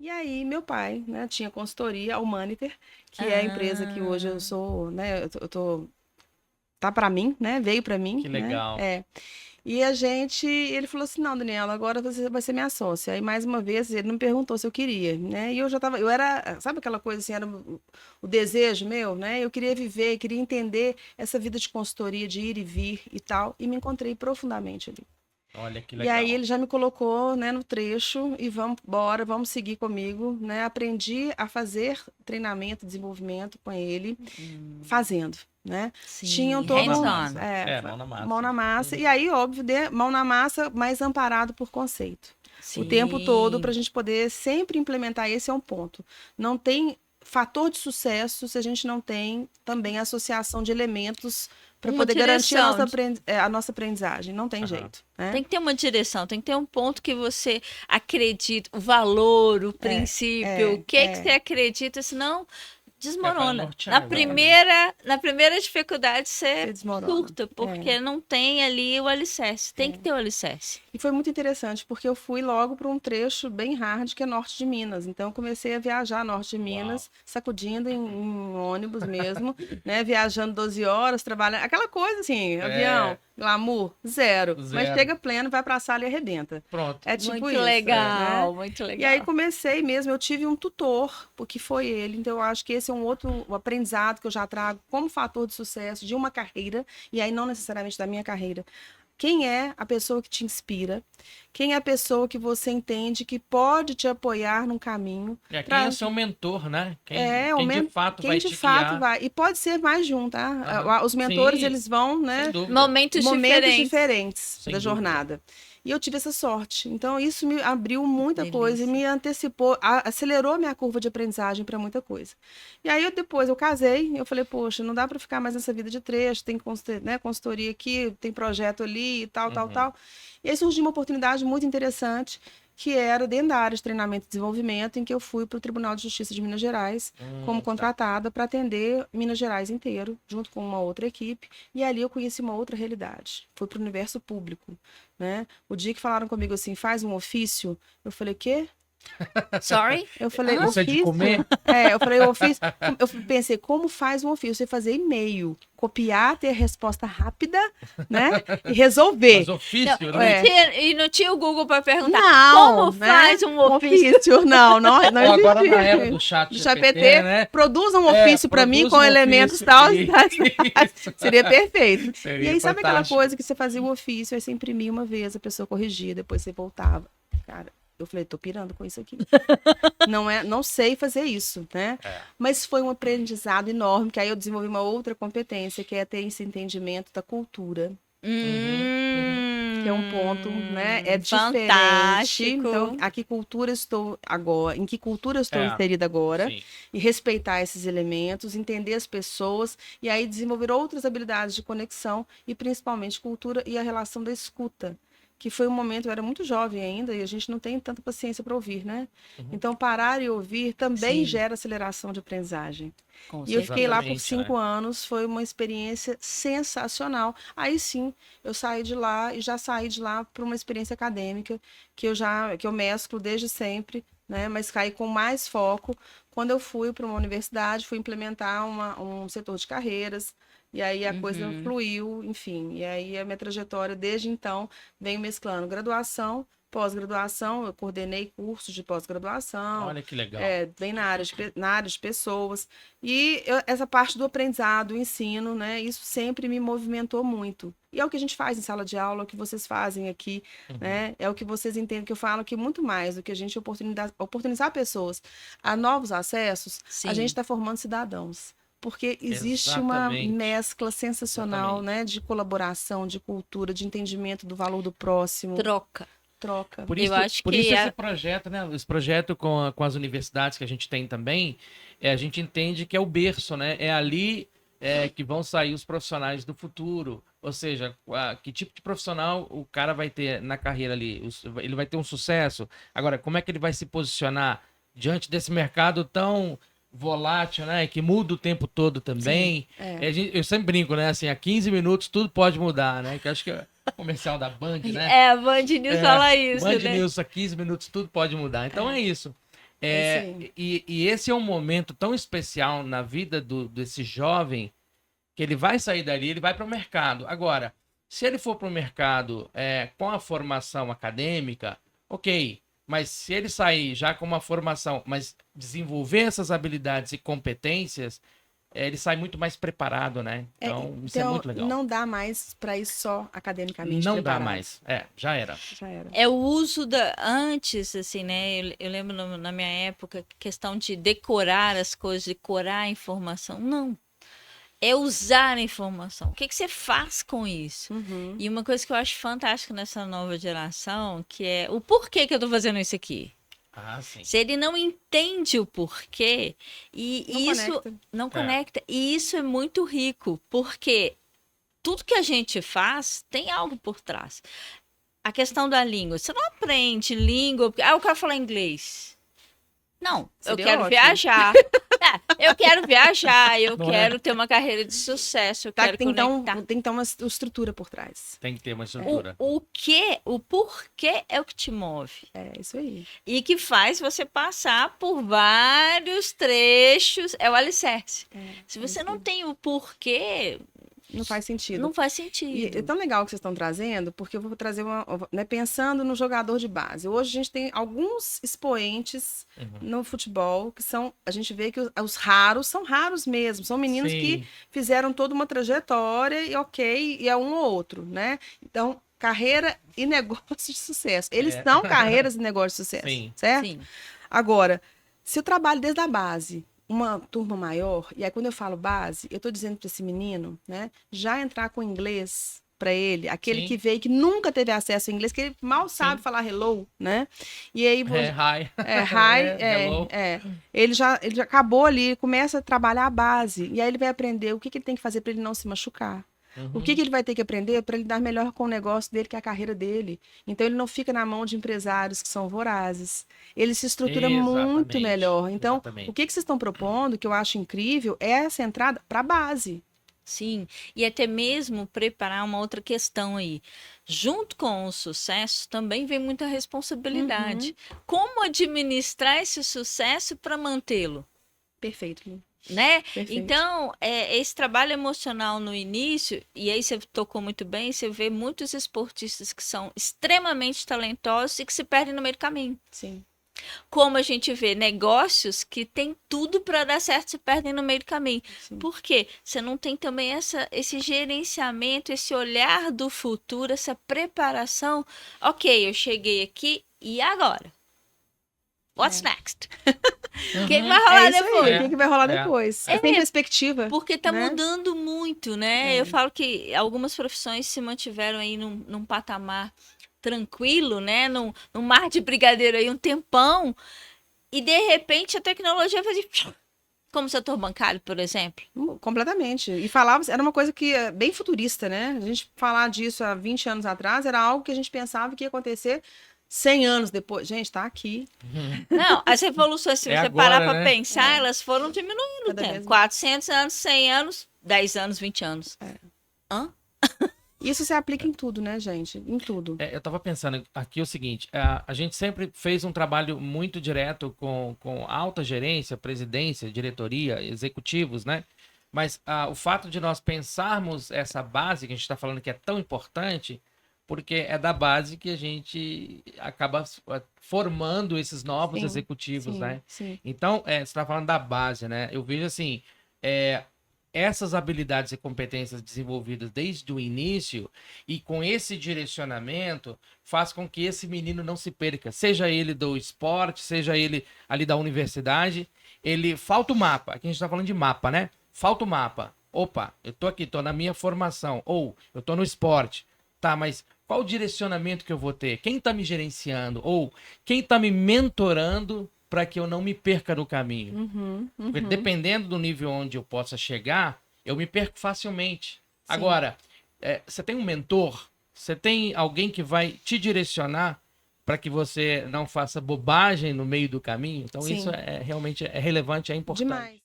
E aí, meu pai, né, tinha consultoria, a Humaniter, que é a empresa que hoje eu Ah, sou, né, tá para mim, né, veio para mim, Que né, legal. E ele falou assim, não, Daniela, agora você vai ser minha sócia. Aí, mais uma vez, ele não me perguntou se eu queria, né, e eu era, sabe aquela coisa assim, era o desejo meu, né, eu queria viver, queria entender essa vida de consultoria, de ir e vir e tal, e me encontrei profundamente ali. Olha que E aí legal. ele já me colocou, né, no trecho e vamos embora, vamos seguir comigo, né? Aprendi a fazer treinamento, desenvolvimento com ele, fazendo, né? Tinham sim, Mão na todo, hands-on. massa. Mão na mão massa. na massa. E Uhum. aí, óbvio, mão na massa, mas amparado por conceito. O tempo todo para a Sim. gente poder sempre implementar, esse é um ponto. Não tem fator de sucesso se a gente não tem também associação de elementos para Uma poder garantir a direção. a nossa aprendizagem. Não tem Aham. jeito, né? Tem que ter uma direção, tem que ter um ponto que você acredita, o valor, o É, princípio, o é, que que você é, acredita, senão Vai desmorona. nortear, exatamente. Na primeira dificuldade você você desmorona. surta, É. porque não tem ali o alicerce. Tem que ter o alicerce. E foi muito interessante, porque eu fui logo para um trecho bem hard, que é norte de Minas. Então, eu comecei a viajar norte de Uau. Minas, sacudindo em ônibus mesmo, né? Viajando 12 horas, trabalhando. Aquela coisa assim, avião, É, glamour, zero. Mas zero. chega pleno, vai para a sala e arrebenta. Pronto. É tipo Muito isso, É. né? legal, muito E aí legal. comecei mesmo, eu tive um tutor, porque foi ele. Então, eu acho que esse é um outro aprendizado que eu já trago como fator de sucesso de uma carreira, e aí não necessariamente da minha carreira. Quem é a pessoa que te inspira? Quem é a pessoa que você entende que pode te apoiar num caminho? Quem é seu mentor, né? É, Quem de fato quem vai de te fato guiar. vai. E pode ser mais de um, tá? Aham. Os mentores, Sim, eles vão, sem né, dúvida. em Momentos momentos diferentes. diferentes da Sem dúvida. jornada. E eu tive essa sorte. Então, isso me abriu muita coisa e Delícia. me antecipou, acelerou a minha curva de aprendizagem para muita coisa. E aí, depois eu casei, eu falei, poxa, não dá para ficar mais nessa vida de trecho, tem né, consultoria aqui, tem projeto ali e tal, tal, Uhum. tal. E aí surgiu uma oportunidade muito interessante, que era dentro da área de treinamento e desenvolvimento, em que eu fui para o Tribunal de Justiça de Minas Gerais como Tá. contratada para atender Minas Gerais inteiro, junto com uma outra equipe, e ali eu conheci uma outra realidade. Fui para o universo público, né? O dia que falaram comigo assim, faz um ofício, eu falei, quê? Sorry? Eu falei, Hã? Isso é de ofício? comer? Eu falei, ofício. Eu pensei, como faz um ofício? Eu sei fazer e-mail, copiar, ter resposta rápida, né? E Mas resolver. Não, ofício, e, né? É, não tinha o Google para perguntar não, como né? faz um Um ofício. ofício, não Ó, agora na era existia. do chat Do GPT, GPT, né? produza um ofício para mim Produz com um elementos ofício. tal, Isso. seria perfeito. E Seria aí, sabe aquela fantástico. coisa que você fazia o ofício, aí você imprimia uma vez, a pessoa corrigia, depois você voltava. Cara, eu falei, tô pirando com isso aqui. Não sei fazer isso, né? É. Mas foi um aprendizado enorme, que aí eu desenvolvi uma outra competência, que é ter esse entendimento da cultura, Uhum. que é um ponto, né? É diferente. Então, Fantástico. a que cultura eu estou agora, em que cultura eu estou É, inserida agora, sim. e respeitar esses elementos, entender as pessoas, e aí desenvolver outras habilidades de conexão, e principalmente cultura e a relação da escuta. Que foi um momento, eu era muito jovem ainda, e a gente não tem tanta paciência para ouvir, né? Uhum. Então, parar e ouvir também Sim, gera aceleração de aprendizagem. com E eu fiquei lá por certeza. Exatamente, né? 5 anos, foi uma experiência sensacional. Aí sim, eu saí de lá e já saí de lá para uma experiência acadêmica que eu mesclo desde sempre, né? Mas caí com mais foco quando eu fui para uma universidade, fui implementar um setor de carreiras. E aí a coisa Uhum. fluiu, enfim. E aí a minha trajetória desde então vem mesclando graduação, pós-graduação, eu coordenei cursos de pós-graduação, Olha que legal. bem na área de pessoas. E essa parte do aprendizado, do ensino, né? Isso sempre me movimentou muito. E é o que a gente faz em sala de aula, é o que vocês fazem aqui, Uhum. né? É o que vocês entendem que eu falo que muito mais do que a gente oportunizar pessoas a novos acessos, a gente Sim, está formando cidadãos. Porque existe uma Exatamente. mescla sensacional, né, Exatamente. de colaboração, de cultura, de entendimento do valor do próximo, troca. troca. Eu acho Por que isso esse projeto, né? Esse projeto com as universidades que a gente tem também, a gente entende que é o berço, né? É ali que vão sair os profissionais do futuro. Ou seja, que tipo de profissional o cara vai ter na carreira ali? Ele vai ter um sucesso? Agora, como é que ele vai se posicionar diante desse mercado tão volátil, né? Que muda o tempo todo Sim, também. é. Eu sempre brinco, né? Assim, a 15 minutos tudo pode mudar, né? Que eu acho que é o comercial da Band, né? é, a Band News fala isso, Band né? News a 15 minutos, tudo pode mudar. Então é isso. É isso aí. E esse é um momento tão especial na vida desse jovem que ele vai sair dali, ele vai para o mercado. Agora, se ele for para o mercado com a formação acadêmica, ok. Mas se ele sair já com uma formação, mas desenvolver essas habilidades e competências, ele sai muito mais preparado, né? Então, isso é muito legal. Não dá mais para ir só academicamente Não preparado. dá mais. Já era. Já era. É o uso antes, assim, né? Eu lembro na minha época, questão de decorar as coisas, decorar a informação. Não. É usar a informação. O que você faz com isso? Uhum. E uma coisa que eu acho fantástica nessa nova geração, que é o porquê que eu tô fazendo isso aqui. Ah, sim. Se ele não entende o porquê, Não isso conecta. não conecta. E isso é muito rico, porque tudo que a gente faz tem algo por trás. A questão da língua. Você não aprende língua. Eu quero falar inglês. Não, Seria eu quero ótimo. viajar. Eu quero viajar, eu Não quero ter uma carreira de sucesso, eu Tá, quero conectar. tem que ter uma estrutura por trás. Tem que ter uma estrutura. O porquê é o que te move. É isso aí. E que faz você passar por vários trechos. É o alicerce. Se você não tem o porquê, Não faz sentido. não faz E sentido. é tão legal que vocês estão trazendo, porque eu vou trazer né, pensando no jogador de base. Hoje a gente tem alguns expoentes no futebol que são, a gente vê que os raros são raros mesmo, são meninos Sim. que fizeram toda uma trajetória e ok, e é um ou outro, né? Então, carreira e negócio de sucesso. Eles são carreiras e negócios de sucesso, Sim. certo? Sim. Agora, se eu trabalho desde a base, uma turma maior, e aí quando eu falo base, eu estou dizendo para esse menino, né, já entrar com inglês para ele, aquele Sim. que veio que nunca teve acesso ao inglês, que ele mal sabe falar hello, né? E aí Hi. hi, Hello. ele já acabou ali, começa a trabalhar a base, e aí ele vai aprender o que ele tem que fazer para ele não se machucar. O que ele vai ter que aprender para ele dar melhor com o negócio dele, que é a carreira dele. Então, ele não fica na mão de empresários que são vorazes. Ele se estrutura muito Exatamente. melhor. Então, Exatamente. o que vocês estão propondo, que eu acho incrível, é essa entrada para a base. Sim, e até mesmo preparar uma outra questão aí. Junto com o sucesso também vem muita responsabilidade. Como administrar esse sucesso para mantê-lo, Perfeito. Lu. né? Perfeito. Então, esse trabalho emocional no início, e aí você tocou muito bem, você vê muitos esportistas que são extremamente talentosos e que se perdem no meio do caminho. Sim. Como a gente vê negócios que tem tudo para dar certo se perdem no meio do caminho. Sim. Por quê? Você não tem também esse gerenciamento, esse olhar do futuro, essa preparação. Ok, eu cheguei aqui, e agora? What's next? O que vai rolar É isso depois? aí, o que vai rolar É. depois? É. Tem perspectiva. Porque tá né? mudando muito, né? Eu falo que algumas profissões se mantiveram aí num patamar tranquilo, né? Num mar de brigadeiro aí um tempão. E de repente a tecnologia faz como setor bancário, por exemplo. Completamente. E falava, era uma coisa que é bem futurista, né? A gente falar disso há 20 anos atrás era algo que a gente pensava que ia acontecer 100 anos depois. Gente, tá aqui. Não, as revoluções, se É você agora, parar para né? pensar, elas foram diminuindo o Cada tempo. vez mais. 400 anos, 100 anos, 10 anos, 20 anos. Hã? Isso se aplica em tudo, né, gente? Em tudo. Eu tava pensando aqui o seguinte, a gente sempre fez um trabalho muito direto com alta gerência, presidência, diretoria, executivos, né? Mas o fato de nós pensarmos essa base que a gente está falando que é tão importante, porque é da base que a gente acaba formando esses novos Sim, executivos, sim, né? sim. Então, você está falando da base, né? Eu vejo assim, essas habilidades e competências desenvolvidas desde o início e com esse direcionamento faz com que esse menino não se perca, seja ele do esporte, seja ele ali da universidade, ele falta o mapa, aqui a gente está falando de mapa, né? Falta o mapa. Opa, eu tô aqui, tô na minha formação, ou eu tô no esporte, tá, mas qual o direcionamento que eu vou ter? Quem tá me gerenciando? Ou quem tá me mentorando para que eu não me perca no caminho? Porque dependendo do nível onde eu possa chegar, eu me perco facilmente. Agora, você tem um mentor, você tem alguém que vai te direcionar para que você não faça bobagem no meio do caminho. Então, Sim. isso realmente é relevante, é importante. Demais.